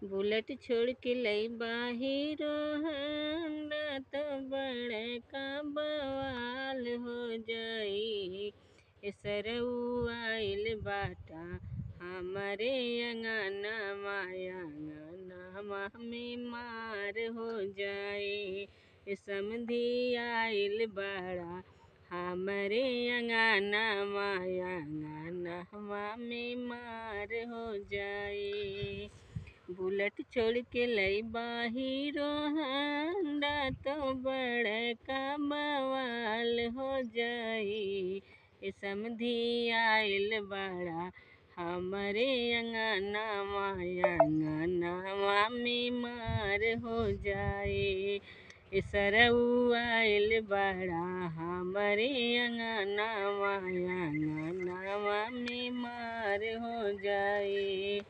Bullet छोड़ के लइबा hero Honda तो बड़का बवाल हो जाई। ए सरऊ आइल बाटा हमरे अंगनवा अंगनवा में मार हो जाई। ए समधी आइल बड़ा हमरे अंगनवा अंगनवा में मार हो जाई। बुलेट छोड़ के लइबा हीरो होंडा तो बड़का बवाल हो जाई। ए समधी आइल बड़ा हमरे अंगनवा अंगनवा में मार हो जाई। ए सरऊ आइल बड़ा हमरे अंगनवा अंगनवा में मार हो जाई।